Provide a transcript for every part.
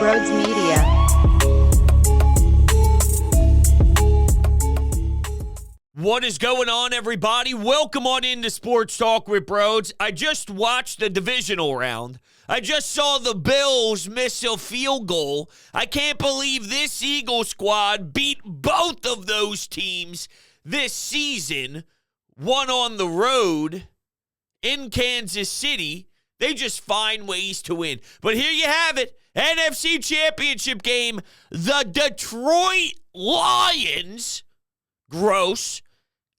Broads Media. What is going on, everybody? Welcome on into Sports Talk with Broads. I just watched the divisional round. I just saw the Bills miss a field goal. I can't believe this Eagle squad beat both of those teams this season. One on the road in Kansas City. They just find ways to win. But here you have it. NFC Championship game. The Detroit Lions, gross,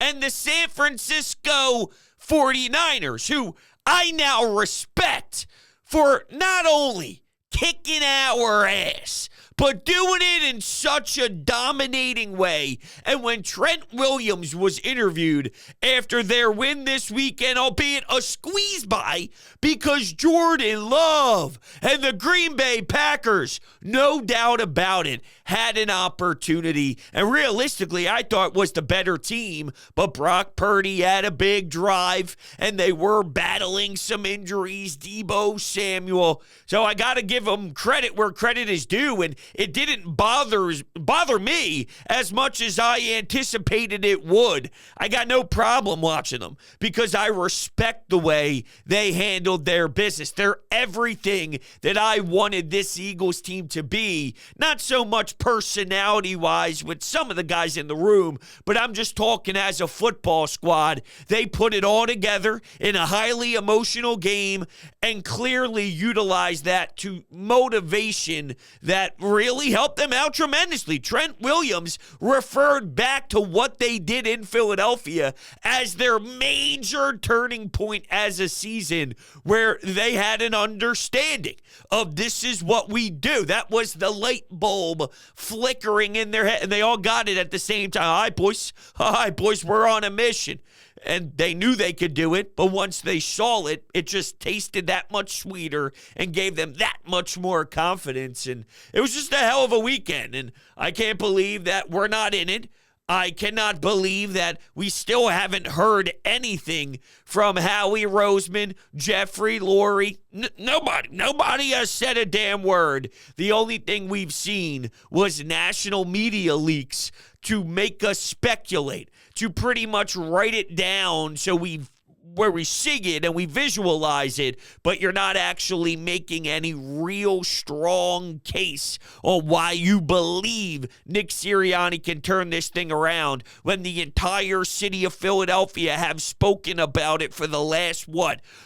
and the San Francisco 49ers, who I now respect for not only kicking our ass, but doing it in such a dominating way. And when Trent Williams was interviewed after their win this weekend, albeit a squeeze by, because Jordan Love and the Green Bay Packers, no doubt about it, had an opportunity. And realistically, I thought was the better team, but Brock Purdy had a big drive, and they were battling some injuries, Deebo Samuel. So I got to give them credit where credit is due, and it didn't bother me as much as I anticipated it would. I got no problem watching them because I respect the way they handled their business. They're everything that I wanted this Eagles team to be. Not so much personality-wise with some of the guys in the room, but I'm just talking as a football squad. They put it all together in a highly emotional game and clearly utilized that to motivation that really helped them out tremendously. Trent Williams referred back to what they did in Philadelphia as their major turning point as a season, where they had an understanding of this is what we do. That was the light bulb flickering in their head, and they all got it at the same time. All right, boys, we're on a mission. And they knew they could do it, but once they saw it, it just tasted that much sweeter and gave them that much more confidence. And it was just a hell of a weekend, and I can't believe that we're not in it. I cannot believe that we still haven't heard anything from Howie Roseman, Jeffrey Lurie. Nobody has said a damn word. The only thing we've seen was national media leaks to make us speculate, to pretty much write it down so where we see it and we visualize it, but you're not actually making any real strong case on why you believe Nick Sirianni can turn this thing around when the entire city of Philadelphia have spoken about it for the last,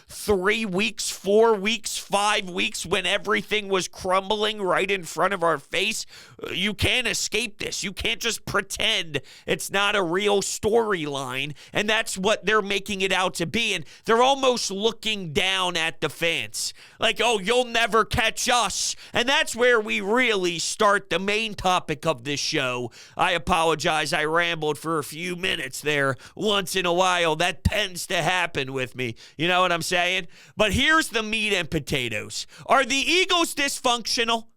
3 weeks, 4 weeks, 5 weeks, when everything was crumbling right in front of our face. You can't escape this. You can't just pretend it's not a real storyline, and that's what they're making it out to be. And they're almost looking down at the fans. Like, oh, you'll never catch us. And that's where we really start the main topic of this show. I apologize. I rambled for a few minutes there. Once in a while, that tends to happen with me. You know what I'm saying? But here's the meat and potatoes. Are the Eagles dysfunctional?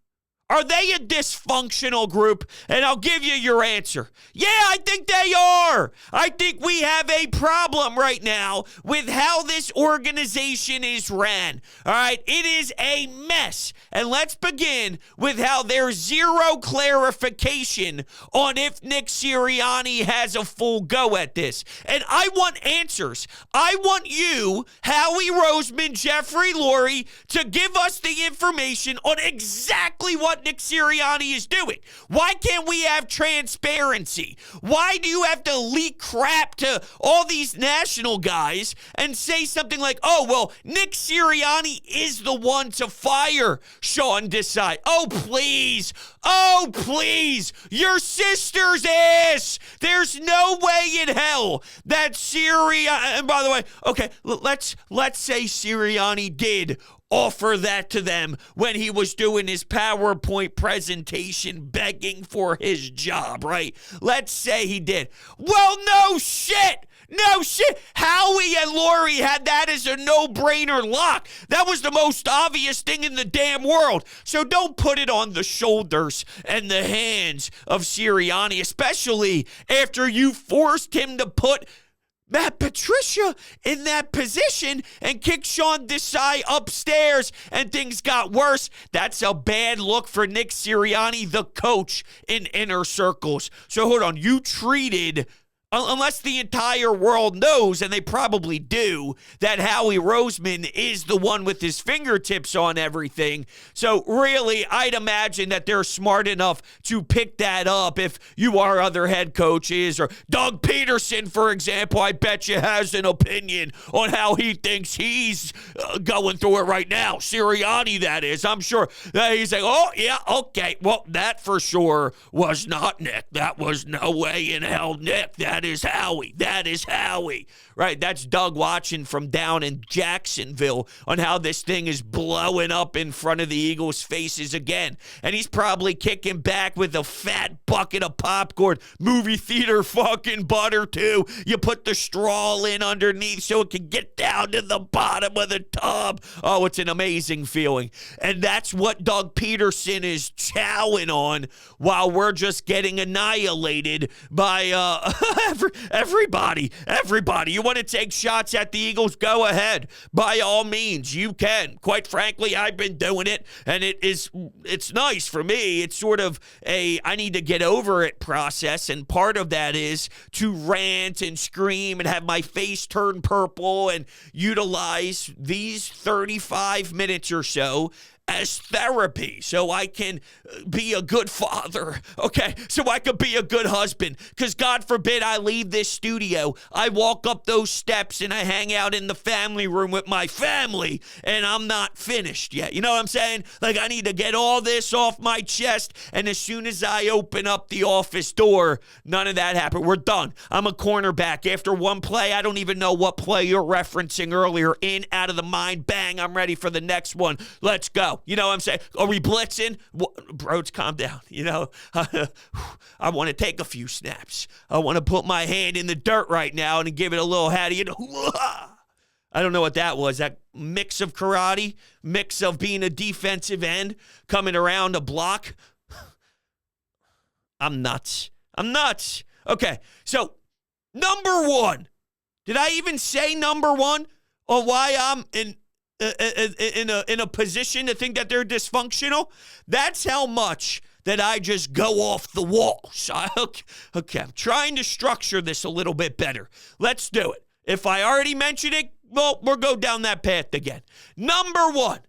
Are they a dysfunctional group? And I'll give you your answer. Yeah, I think they are. I think we have a problem right now with how this organization is ran. All right, it is a mess. And let's begin with how there's zero clarification on if Nick Sirianni has a full go at this. And I want answers. I want you, Howie Roseman, Jeffrey Lurie, to give us the information on exactly what Nick Sirianni is doing. Why can't we have transparency? Why do you have to leak crap to all these national guys and say something like, oh, well, Nick Sirianni is the one to fire Sean Desai? Oh, please. Oh, please. Your sister's ass. There's no way in hell that Sirianni, and by the way, okay, let's say Sirianni did offer that to them when he was doing his PowerPoint presentation begging for his job, right? Let's say he did. Well, no shit. No shit. Howie and Lurie had that as a no-brainer lock. That was the most obvious thing in the damn world. So don't put it on the shoulders and the hands of Sirianni, especially after you forced him to put Matt Patricia in that position and kicked Sean Desai upstairs and things got worse. That's a bad look for Nick Sirianni, the coach, in inner circles. So hold on, you treated, unless the entire world knows, and they probably do, that Howie Roseman is the one with his fingertips on everything. So really, I'd imagine that they're smart enough to pick that up if you are other head coaches. Or Doug Peterson, for example, I bet you has an opinion on how he thinks he's going through it right now. Sirianni, that is. I'm sure that he's like, oh, yeah, okay. Well, that for sure was not Nick. That was no way in hell Nick. That is Howie. That is Howie. Right, that's Doug watching from down in Jacksonville on how this thing is blowing up in front of the Eagles' faces again. And he's probably kicking back with a fat bucket of popcorn. Movie theater fucking butter, too. You put the straw in underneath so it can get down to the bottom of the tub. Oh, it's an amazing feeling. And that's what Doug Peterson is chowing on while we're just getting annihilated by everybody. You want to take shots at the Eagles? Go ahead. By all means, you can. Quite frankly, I've been doing it, and it's nice for me. It's sort of a I need to get over it process, and part of that is to rant and scream and have my face turn purple and utilize these 35 minutes or so as therapy so I can be a good father, okay? So I could be a good husband, because God forbid I leave this studio, I walk up those steps and I hang out in the family room with my family and I'm not finished yet. You know what I'm saying? Like, I need to get all this off my chest, and as soon as I open up the office door, none of that happened. We're done. I'm a cornerback. After one play, I don't even know what play you're referencing earlier. In, out of the mind, bang, I'm ready for the next one. Let's go. You know what I'm saying? Are we blitzing? Bros, calm down. You know, I want to take a few snaps. I want to put my hand in the dirt right now and give it a little hattie. You know, I don't know what that was. That mix of karate, mix of being a defensive end, coming around a block. I'm nuts. Okay, so number one. Did I even say number one? Or why I'm in a position to think that they're dysfunctional? That's how much that I just go off the walls. Okay, I'm trying to structure this a little bit better. Let's do it. If I already mentioned it, well, we'll go down that path again. Number one,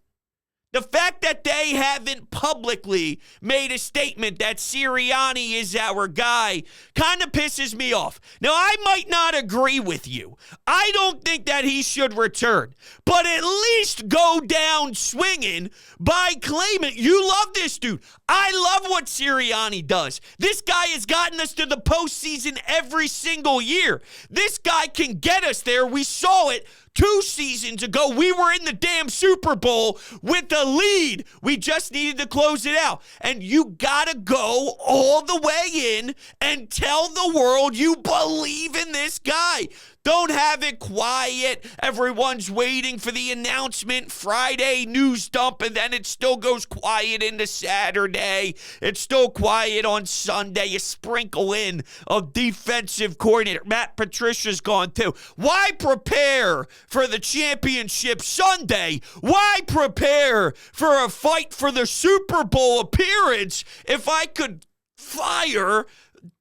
the fact that they haven't publicly made a statement that Sirianni is our guy kind of pisses me off. Now, I might not agree with you. I don't think that he should return, but at least go down swinging by claiming you love this dude. I love what Sirianni does. This guy has gotten us to the postseason every single year. This guy can get us there. We saw it 2 seasons ago. We were in the damn Super Bowl with a lead. We just needed to close it out. And you gotta go all the way in and tell the world you believe in this guy. Don't have it quiet. Everyone's waiting for the announcement, Friday news dump, and then it still goes quiet into Saturday. It's still quiet on Sunday. You sprinkle in a defensive coordinator. Matt Patricia's gone too. Why prepare for the championship Sunday? Why prepare for a fight for the Super Bowl appearance if I could fire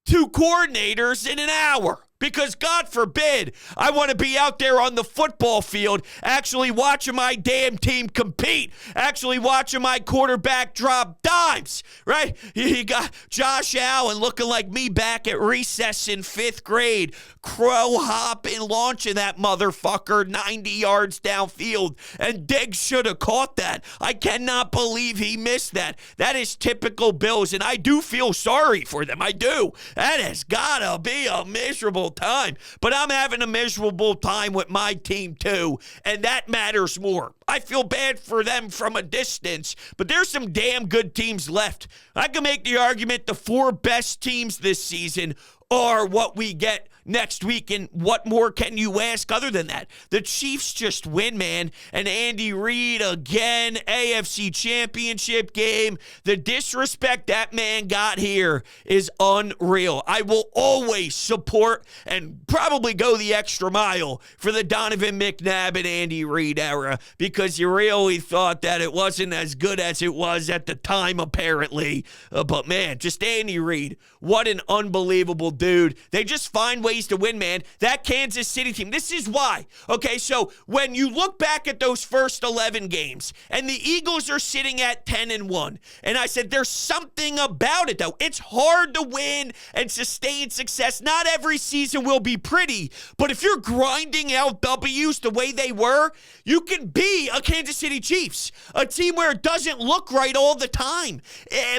2 coordinators in an hour? Because God forbid I want to be out there on the football field actually watching my damn team compete, actually watching my quarterback drop dimes, right? You got Josh Allen looking like me back at recess in 5th grade, crow hopping, launching that motherfucker 90 yards downfield, and Diggs should have caught that. I cannot believe he missed that. That is typical Bills, and I do feel sorry for them. I do. That has got to be a miserable time, but I'm having a miserable time with my team too, and that matters more. I feel bad for them from a distance, but there's some damn good teams left. I can make the argument the 4 best teams this season are what we get next week. And what more can you ask other than that? The Chiefs just win, man. And Andy Reid again, AFC Championship game. The disrespect that man got here is unreal. I will always support and probably go the extra mile for the Donovan McNabb and Andy Reid era, because you really thought that it wasn't as good as it was at the time, apparently. But man, just Andy Reid, what an unbelievable dude. They just find ways to win, man. That Kansas City team, this is why. Okay, so when you look back at those first 11 games, and the Eagles are sitting at 10-1, and I said there's something about it, though. It's hard to win and sustain success. Not every season will be pretty, but if you're grinding out W's the way they were, you can be a Kansas City Chiefs, a team where it doesn't look right all the time.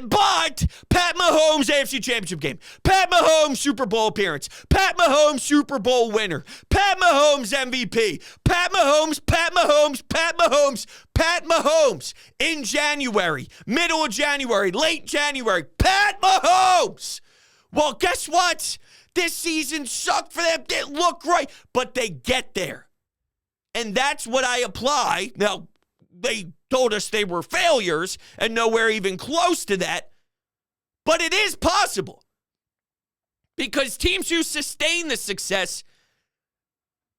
But Pat Mahomes AFC Championship game, Pat Mahomes Super Bowl appearance, Pat Mahomes Super Bowl winner, Pat Mahomes MVP, Pat Mahomes, Pat Mahomes, Pat Mahomes, Pat Mahomes in January, middle of January, late January, Pat Mahomes. Well, guess what? This season sucked for them. Didn't look right, but they get there. And that's what I apply. Now, they told us they were failures and nowhere even close to that. But it is possible. Because teams who sustain the success,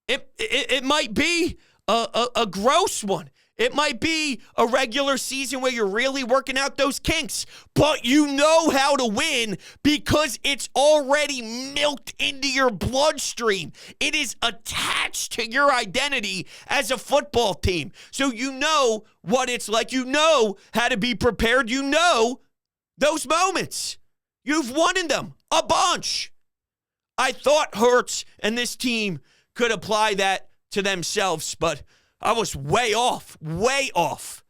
it might be a gross one. It might be a regular season where you're really working out those kinks, but you know how to win because it's already milked into your bloodstream. It is attached to your identity as a football team. So you know what it's like. You know how to be prepared. You know those moments. You've won in them a bunch. I thought Hurts and this team could apply that to themselves, but I was way off.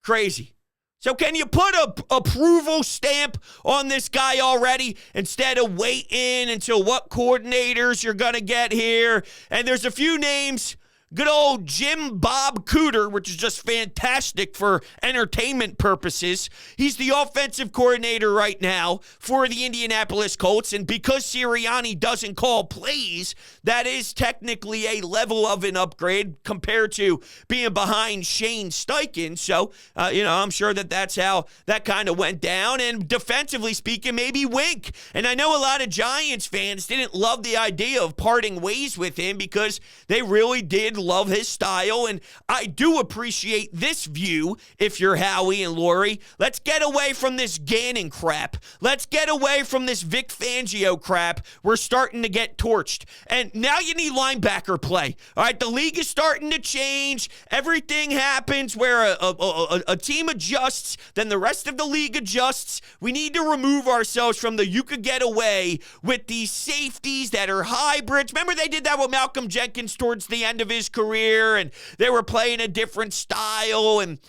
Crazy. So can you put a approval stamp on this guy already instead of waiting until what coordinators you're going to get here? And there's a few names. Good old Jim Bob Cooter, which is just fantastic for entertainment purposes. He's the offensive coordinator right now for the Indianapolis Colts. And because Sirianni doesn't call plays, that is technically a level of an upgrade compared to being behind Shane Steichen. So, I'm sure that's how that kind of went down. And defensively speaking, maybe Wink. And I know a lot of Giants fans didn't love the idea of parting ways with him because they really did love his style, and I do appreciate this view if you're Howie and Lori. Let's get away from this Gannon crap. Let's get away from this Vic Fangio crap. We're starting to get torched. And now you need linebacker play. All right, the league is starting to change. Everything happens where a team adjusts, then the rest of the league adjusts. We need to remove ourselves from the you could get away with these safeties that are hybrids. Remember they did that with Malcolm Jenkins towards the end of his career, and they were playing a different style. And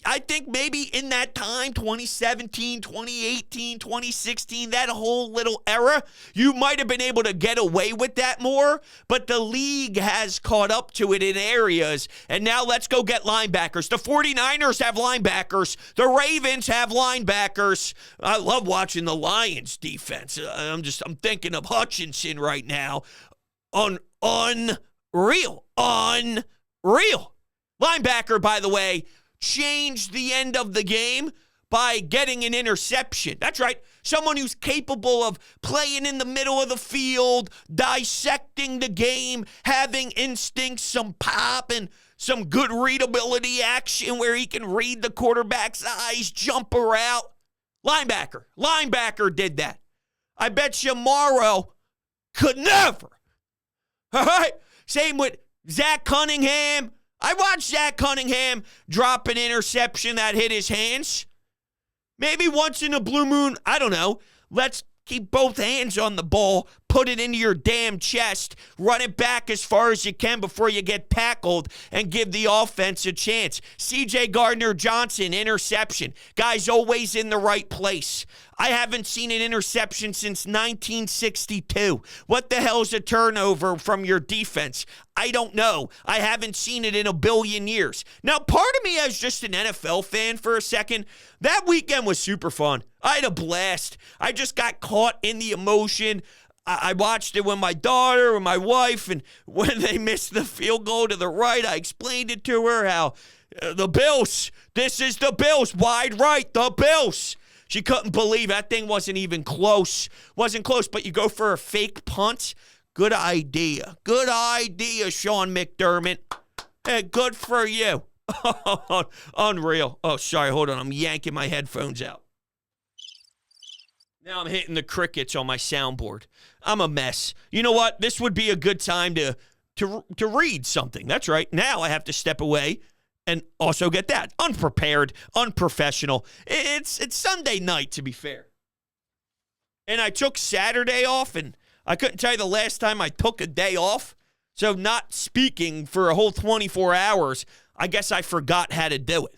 I think maybe in that time, 2017, 2018, 2016, that whole little era, you might have been able to get away with that more, but the league has caught up to it in areas, and now let's go get linebackers. The 49ers have linebackers. The Ravens have linebackers. I love watching the Lions defense. I'm thinking of Hutchinson right now. Unreal. Linebacker, by the way, changed the end of the game by getting an interception. That's right. Someone who's capable of playing in the middle of the field, dissecting the game, having instincts, some pop, and some good readability action where he can read the quarterback's eyes, jump her out. Linebacker did that. I bet you Morrow could never. All right? Same with Zach Cunningham. I watched Zach Cunningham drop an interception that hit his hands. Maybe once in a blue moon, I don't know. Let's keep both hands on the ball, put it into your damn chest, run it back as far as you can before you get tackled, and give the offense a chance. C.J. Gardner-Johnson, interception. Guy's always in the right place. I haven't seen an interception since 1962. What the hell's a turnover from your defense? I don't know. I haven't seen it in a billion years. Now, part of me as just an NFL fan for a second, that weekend was super fun. I had a blast. I just got caught in the emotion. I watched it with my daughter and my wife, and when they missed the field goal to the right, I explained it to her how the Bills, this is the Bills, wide right, the Bills. She couldn't believe that thing wasn't even close. Wasn't close, but you go for a fake punt. Good idea. Good idea, Sean McDermott. Hey, good for you. Unreal. Oh, sorry, hold on. I'm yanking my headphones out. Now I'm hitting the crickets on my soundboard. I'm a mess. You know what? This would be a good time to read something. That's right. Now I have to step away and also get that. Unprepared, unprofessional. It's Sunday night, to be fair. And I took Saturday off, and I couldn't tell you the last time I took a day off. So not speaking for a whole 24 hours, I guess I forgot how to do it.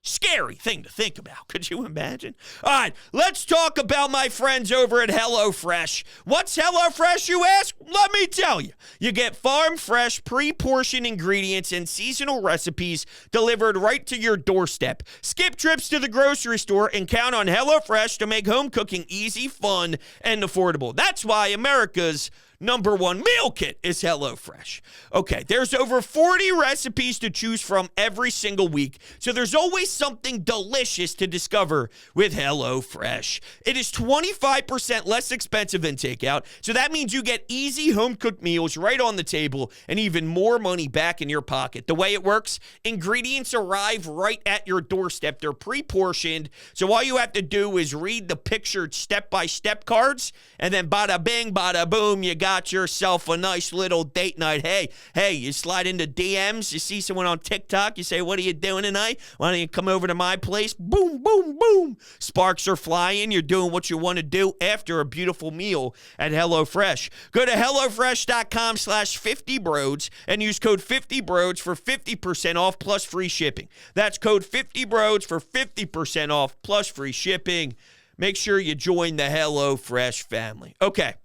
Scary thing to think about. Could you imagine? All right, let's talk about my friends over at HelloFresh. What's HelloFresh, you ask? Let me tell you. You get farm-fresh, pre-portioned ingredients and seasonal recipes delivered right to your doorstep. Skip trips to the grocery store and count on HelloFresh to make home cooking easy, fun, and affordable. That's why America's number one meal kit is HelloFresh. Okay, there's over 40 recipes to choose from every single week, so there's always something delicious to discover with HelloFresh. It is 25% less expensive than takeout, so that means you get easy home-cooked meals right on the table and even more money back in your pocket. The way it works, ingredients arrive right at your doorstep. They're pre-portioned, so all you have to do is read the pictured step-by-step cards, and then bada bing, bada boom, you got yourself a nice little date night. Hey, you slide into DMs, you see someone on TikTok, you say, what are you doing tonight? Why don't you come over to my place? Boom, boom, boom. Sparks are flying. You're doing what you want to do after a beautiful meal at HelloFresh. Go to HelloFresh.com/50broads and use code 50broads for 50% off plus free shipping. That's code 50broads for 50% off plus free shipping. Make sure you join the HelloFresh family. Okay.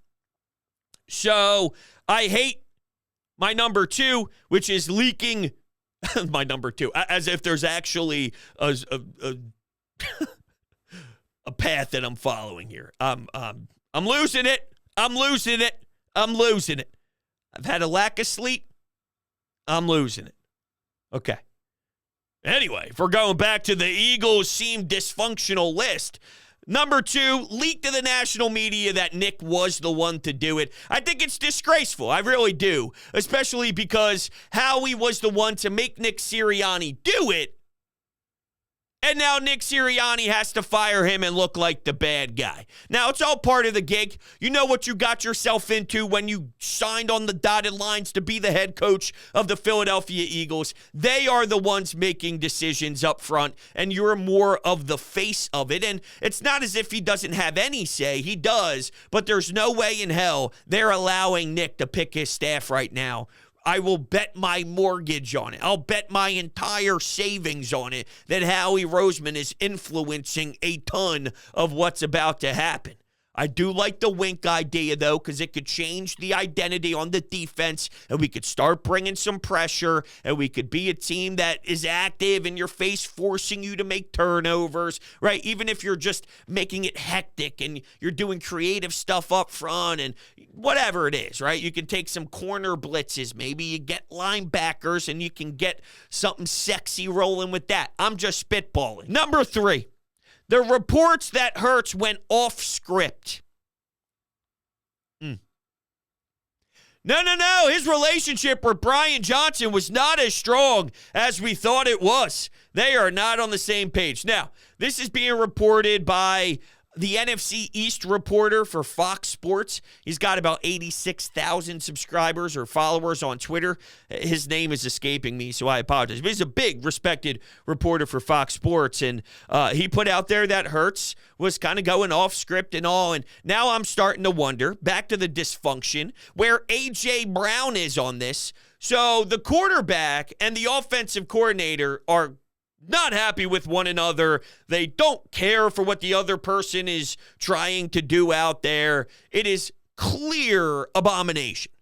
So I hate my number two, which is leaking my number two, as if there's actually a path that I'm following here. I'm losing it. I'm losing it. I've had a lack of sleep. I'm losing it. Okay. Anyway, if we're going back to the Eagles seem dysfunctional list, number two, leaked to the national media that Nick was the one to do it. I think it's disgraceful. I really do. Especially because Howie was the one to make Nick Sirianni do it. And now Nick Sirianni has to fire him and look like the bad guy. Now, it's all part of the gig. You know what you got yourself into when you signed on the dotted lines to be the head coach of the Philadelphia Eagles. They are the ones making decisions up front, and you're more of the face of it. And it's not as if he doesn't have any say. He does, but there's no way in hell they're allowing Nick to pick his staff right now. I will bet my mortgage on it. I'll bet my entire savings on it that Howie Roseman is influencing a ton of what's about to happen. I do like the wink idea, though, because it could change the identity on the defense, and we could start bringing some pressure, and we could be a team that is active in your face, forcing you to make turnovers, right? Even if you're just making it hectic and you're doing creative stuff up front and whatever it is, right? You can take some corner blitzes. Maybe you get linebackers, and you can get something sexy rolling with that. I'm just spitballing. Number three. The reports that Hurts went off script. No. His relationship with Brian Johnson was not as strong as we thought it was. They are not on the same page. Now, this is being reported by the NFC East reporter for Fox Sports. He's got about 86,000 subscribers or followers on Twitter. His name is escaping me, so I apologize. But he's a big, respected reporter for Fox Sports, and he put out there that Hurts was kind of going off script and all, and now I'm starting to wonder, back to the dysfunction, where A.J. Brown is on this. So the quarterback and the offensive coordinator are not happy with one another. They don't care for what the other person is trying to do out there. It is clear abomination.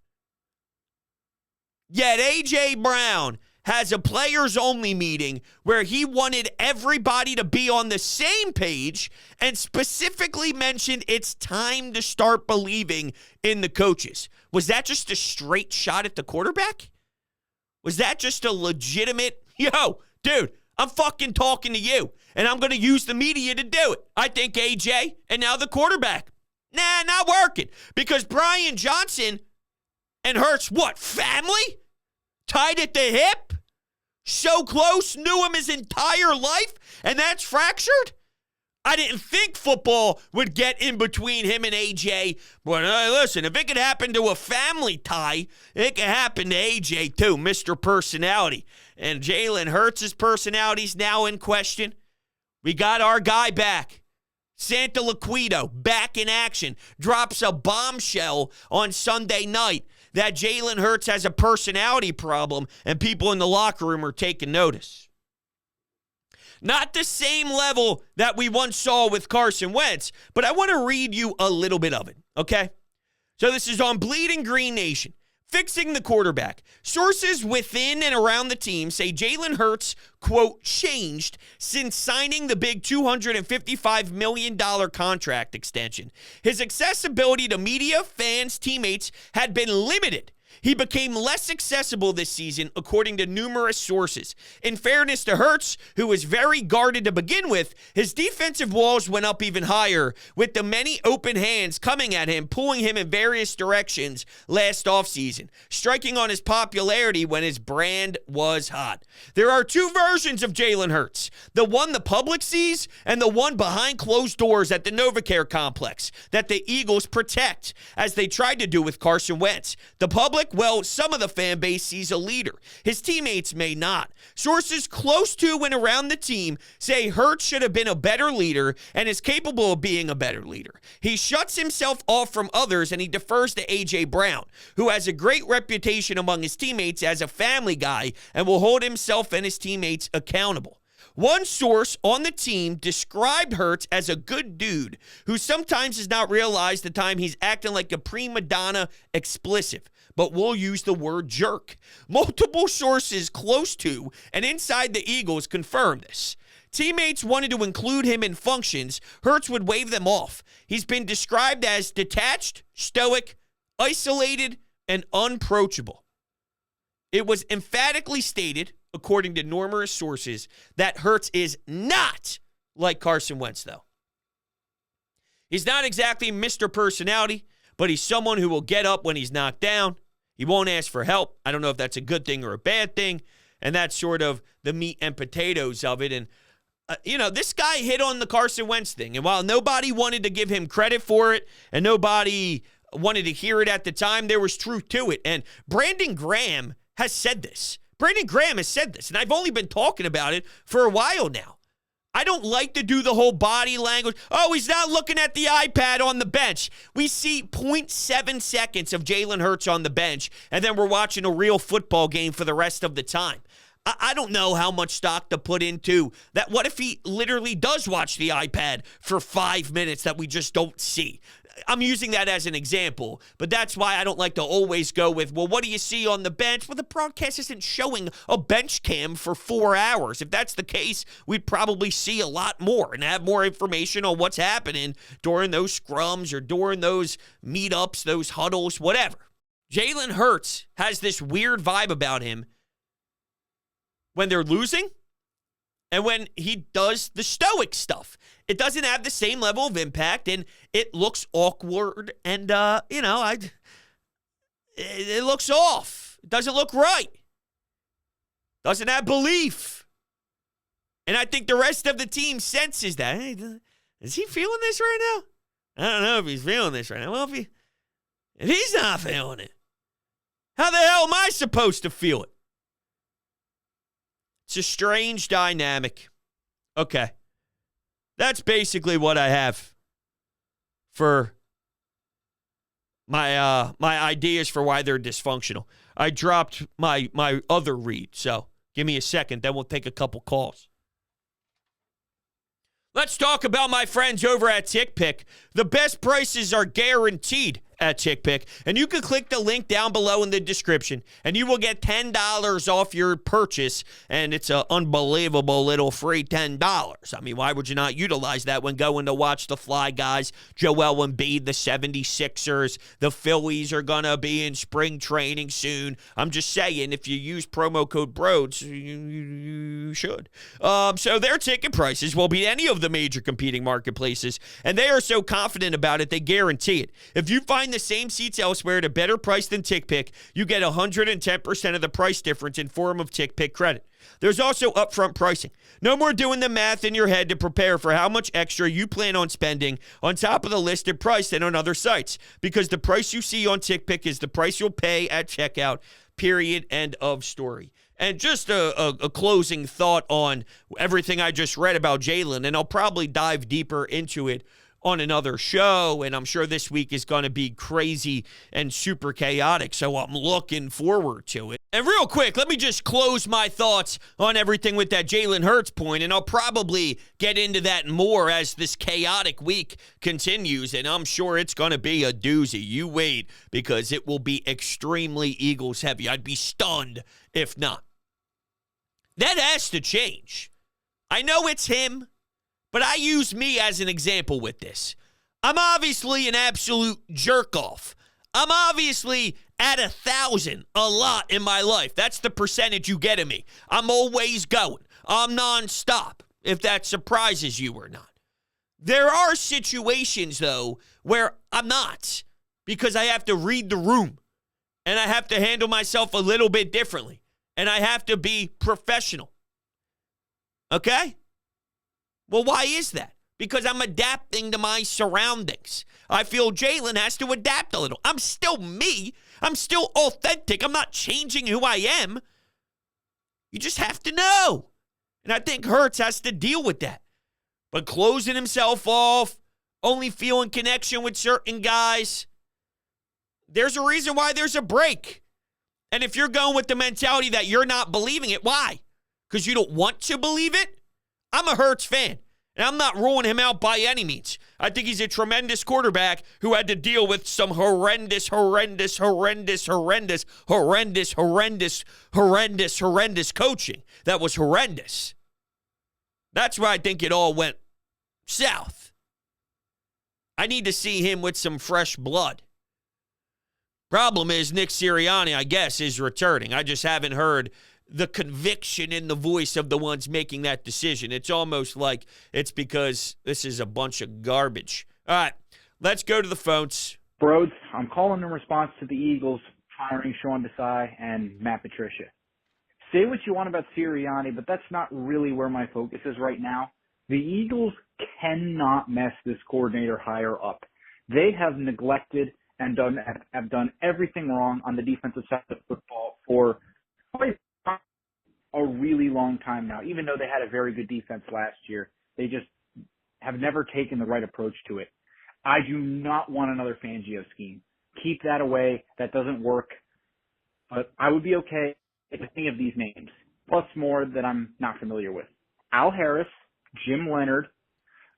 Yet A.J. Brown has a players-only meeting where he wanted everybody to be on the same page and specifically mentioned it's time to start believing in the coaches. Was that just a straight shot at the quarterback? Was that just a legitimate, yo, dude, I'm fucking talking to you, and I'm going to use the media to do it. I think AJ and now the quarterback. Nah, not working. Because Brian Johnson and Hurts, what, family? Tied at the hip? So close, knew him his entire life, and that's fractured? I didn't think football would get in between him and AJ. But listen, if it could happen to a family tie, it could happen to AJ too, Mr. Personality. And Jalen Hurts' personality's now in question. We got our guy back. Santa Laquido back in action. Drops a bombshell on Sunday night that Jalen Hurts has a personality problem and people in the locker room are taking notice. Not the same level that we once saw with Carson Wentz, but I want to read you a little bit of it, okay? So this is on Bleeding Green Nation. Fixing the quarterback. Sources within and around the team say Jalen Hurts, quote, changed since signing the big $255 million contract extension. His accessibility to media, fans, teammates had been limited. He became less accessible this season, according to numerous sources. In fairness to Hurts, who was very guarded to begin with, his defensive walls went up even higher, with the many open hands coming at him, pulling him in various directions last offseason, striking on his popularity when his brand was hot. There are two versions of Jalen Hurts, the one the public sees and the one behind closed doors at the NovaCare complex that the Eagles protect, as they tried to do with Carson Wentz. The public, well, some of the fan base sees a leader. His teammates may not. Sources close to and around the team say Hurts should have been a better leader and is capable of being a better leader. He shuts himself off from others and he defers to A.J. Brown, who has a great reputation among his teammates as a family guy and will hold himself and his teammates accountable. One source on the team described Hurts as a good dude who sometimes does not realize the time he's acting like a prima donna explosive, but we'll use the word jerk. Multiple sources close to and inside the Eagles confirm this. Teammates wanted to include him in functions. Hurts would wave them off. He's been described as detached, stoic, isolated, and unapproachable. It was emphatically stated, according to numerous sources, that Hurts is not like Carson Wentz, though. He's not exactly Mr. Personality, but he's someone who will get up when he's knocked down. He won't ask for help. I don't know if that's a good thing or a bad thing, and that's sort of the meat and potatoes of it. And, this guy hit on the Carson Wentz thing, and while nobody wanted to give him credit for it and nobody wanted to hear it at the time, there was truth to it. And Brandon Graham has said this. Brandon Graham has said this, and I've only been talking about it for a while now. I don't like to do the whole body language. Oh, he's not looking at the iPad on the bench. We see 0.7 seconds of Jalen Hurts on the bench, and then we're watching a real football game for the rest of the time. I don't know how much stock to put into that. What if he literally does watch the iPad for 5 minutes that we just don't see? I'm using that as an example, but that's why I don't like to always go with, well, what do you see on the bench? Well, the broadcast isn't showing a bench cam for 4 hours. If that's the case, we'd probably see a lot more and have more information on what's happening during those scrums or during those meetups, those huddles, whatever. Jalen Hurts has this weird vibe about him when they're losing and when he does the stoic stuff. It doesn't have the same level of impact, and it looks awkward, and, it looks off. It doesn't look right. Doesn't have belief. And I think the rest of the team senses that. Hey, is he feeling this right now? I don't know if he's feeling this right now. Well, if he's not feeling it, how the hell am I supposed to feel it? It's a strange dynamic. Okay. That's basically what I have for my ideas for why they're dysfunctional. I dropped my other read, so give me a second, then we'll take a couple calls. Let's talk about my friends over at TickPick. The best prices are guaranteed at TickPick, and you can click the link down below in the description, and you will get $10 off your purchase, and it's an unbelievable little free $10. I mean, why would you not utilize that when going to watch the Fly Guys, Joel Embiid, the 76ers, the Phillies are going to be in spring training soon. I'm just saying, if you use promo code BRODES, you should. So their ticket prices will beat any of the major competing marketplaces, and they are so confident about it, they guarantee it. If you find the same seats elsewhere at a better price than TickPick, you get 110% of the price difference in form of TickPick credit. There's also upfront pricing. No more doing the math in your head to prepare for how much extra you plan on spending on top of the listed price than on other sites, because the price you see on TickPick is the price you'll pay at checkout, period, end of story. And just a closing thought on everything I just read about Jalen, and I'll probably dive deeper into it on another show, and I'm sure this week is going to be crazy and super chaotic, so I'm looking forward to it. And real quick, let me just close my thoughts on everything with that Jalen Hurts point, and I'll probably get into that more as this chaotic week continues, and I'm sure it's going to be a doozy. You wait, because it will be extremely Eagles heavy. I'd be stunned if not. That has to change. I know it's him, but I use me as an example with this. I'm obviously an absolute jerk-off. I'm obviously at 1,000 a lot in my life. That's the percentage you get of me. I'm always going. I'm nonstop, if that surprises you or not. There are situations, though, where I'm not, because I have to read the room, and I have to handle myself a little bit differently, and I have to be professional. Okay? Well, why is that? Because I'm adapting to my surroundings. I feel Jalen has to adapt a little. I'm still me. I'm still authentic. I'm not changing who I am. You just have to know. And I think Hurts has to deal with that. But closing himself off, only feeling connection with certain guys, there's a reason why there's a break. And if you're going with the mentality that you're not believing it, why? Because you don't want to believe it? I'm a Hurts fan, and I'm not ruling him out by any means. I think he's a tremendous quarterback who had to deal with some horrendous coaching. That was horrendous. That's why I think it all went south. I need to see him with some fresh blood. Problem is, Nick Sirianni, I guess, is returning. I just haven't heard the conviction in the voice of the ones making that decision. It's almost like it's because this is a bunch of garbage. All right, let's go to the phones. Broads, I'm calling in response to the Eagles firing Sean Desai and Matt Patricia. Say what you want about Sirianni, but that's not really where my focus is right now. The Eagles cannot mess this coordinator hire up. They have neglected and have done everything wrong on the defensive side of football for a really long time now. Even though they had a very good defense last year, they just have never taken the right approach to it. I do not want another Fangio scheme. Keep that away. That doesn't work. But I would be okay with any of these names, plus more that I'm not familiar with. Al Harris, Jim Leonard,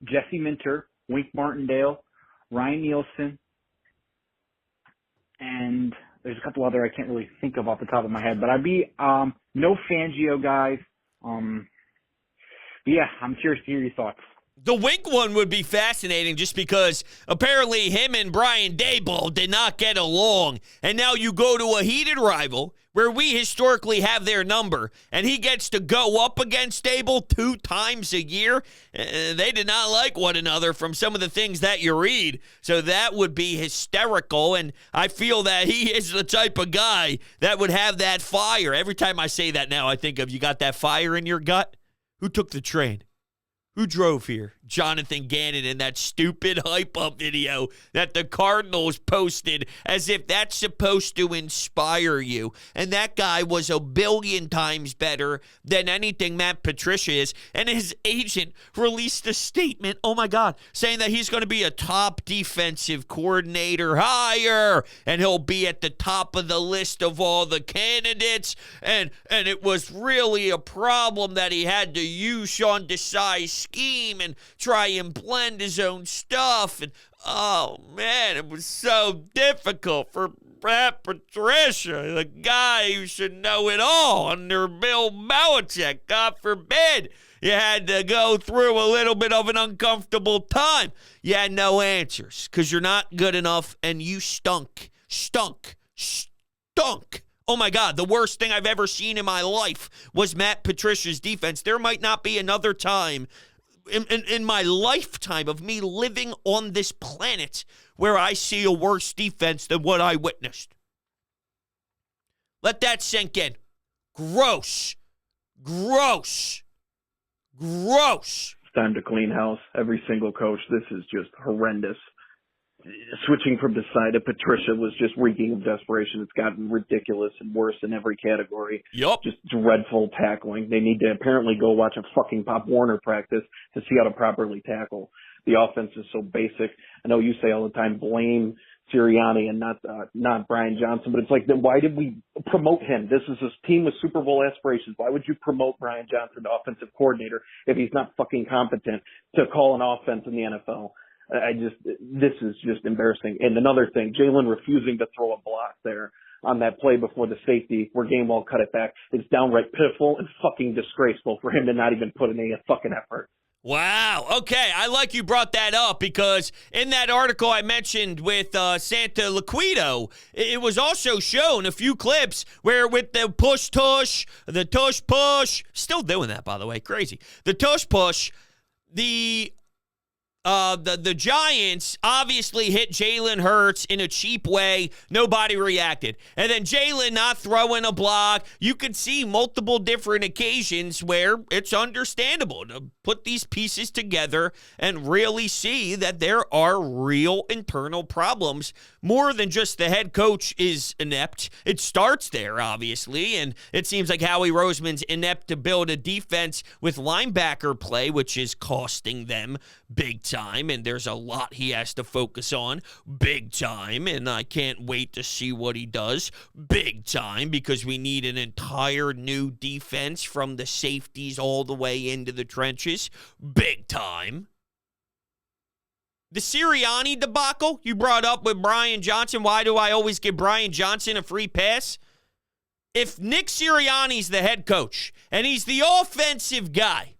Jesse Minter, Wink Martindale, Ryan Nielsen, and there's a couple other I can't really think of off the top of my head, but I'd be no Fangio guys. But yeah, I'm curious to hear your thoughts. The Wink one would be fascinating just because apparently him and Brian Daboll did not get along. And now you go to a heated rival where we historically have their number, and he gets to go up against Daboll 2 times a year. They did not like one another from some of the things that you read. So that would be hysterical, and I feel that he is the type of guy that would have that fire. Every time I say that now, I think of, you got that fire in your gut? Who took the train? Who drove here? Jonathan Gannon in that stupid hype-up video that the Cardinals posted as if that's supposed to inspire you. And that guy was a billion times better than anything Matt Patricia is. And his agent released a statement, oh my God, saying that he's going to be a top defensive coordinator hire. And he'll be at the top of the list of all the candidates. And it was really a problem that he had to use Sean Desai's scheme and try and blend his own stuff. And, oh, man, it was so difficult for Patricia, the guy who should know it all under Bill Belichick. God forbid you had to go through a little bit of an uncomfortable time. You had no answers because you're not good enough, and you stunk. Oh, my God, the worst thing I've ever seen in my life was Matt Patricia's defense. There might not be another time in my lifetime of me living on this planet where I see a worse defense than what I witnessed. Let that sink in. Gross. It's time to clean house. Every single coach. This is just horrendous. Switching from Desai to Patricia was just reeking of desperation. It's gotten ridiculous and worse in every category. Yup. Just dreadful tackling. They need to apparently go watch a fucking Pop Warner practice to see how to properly tackle. The offense is so basic. I know you say all the time, blame Sirianni and not Brian Johnson, but it's like, then why did we promote him? This is a team with Super Bowl aspirations. Why would you promote Brian Johnson, the offensive coordinator, if he's not fucking competent to call an offense in the NFL? This is just embarrassing. And another thing, Jalen refusing to throw a block there on that play before the safety where Gainwell cut it back is downright pitiful and fucking disgraceful for him to not even put in a fucking effort. Wow. Okay. I like you brought that up because in that article I mentioned with Santa Liquido, it was also shown a few clips where with the push-tush, the tush-push, still doing that, by the way, crazy. The tush-push, the Giants obviously hit Jalen Hurts in a cheap way. Nobody reacted. And then Jalen not throwing a block. You could see multiple different occasions where it's understandable to put these pieces together and really see that there are real internal problems. More than just the head coach is inept. It starts there, obviously, and it seems like Howie Roseman's inept to build a defense with linebacker play, which is costing them big time, and there's a lot he has to focus on big time, and I can't wait to see what he does big time because we need an entire new defense from the safeties all the way into the trenches big time. The Sirianni debacle you brought up with Brian Johnson, why do I always give Brian Johnson a free pass? If Nick Sirianni's the head coach and he's the offensive guy,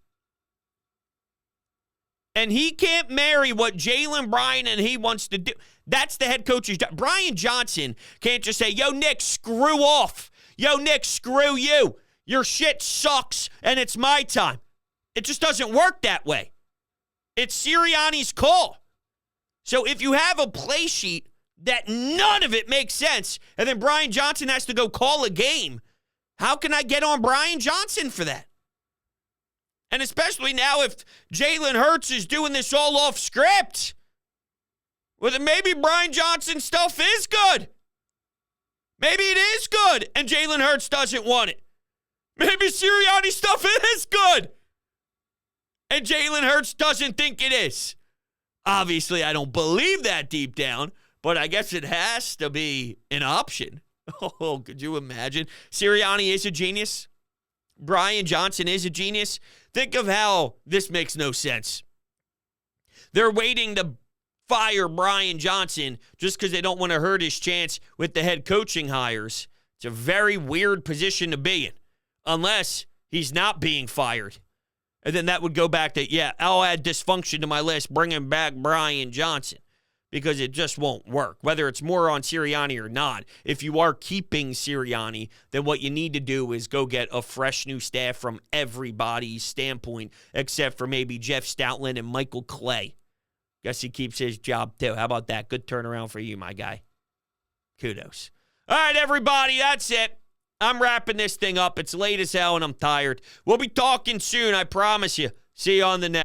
and he can't marry what Jalen Bryan and he wants to do, that's the head coach's job. Brian Johnson can't just say, yo, Nick, screw off. Yo, Nick, screw you. Your shit sucks, and it's my time. It just doesn't work that way. It's Sirianni's call. So if you have a play sheet that none of it makes sense, and then Brian Johnson has to go call a game, how can I get on Brian Johnson for that? And especially now if Jalen Hurts is doing this all off script, well, then maybe Brian Johnson's stuff is good. Maybe it is good, and Jalen Hurts doesn't want it. Maybe Sirianni's stuff is good, and Jalen Hurts doesn't think it is. Obviously, I don't believe that deep down, but I guess it has to be an option. Oh, could you imagine? Sirianni is a genius. Brian Johnson is a genius. Think of how this makes no sense. They're waiting to fire Brian Johnson just because they don't want to hurt his chance with the head coaching hires. It's a very weird position to be in, unless he's not being fired. And then that would go back to, yeah, I'll add dysfunction to my list, bringing back Brian Johnson, because it just won't work, whether it's more on Sirianni or not. If you are keeping Sirianni, then what you need to do is go get a fresh new staff from everybody's standpoint, except for maybe Jeff Stoutland and Michael Clay. Guess he keeps his job, too. How about that? Good turnaround for you, my guy. Kudos. All right, everybody, that's it. I'm wrapping this thing up. It's late as hell, and I'm tired. We'll be talking soon, I promise you. See you on the next.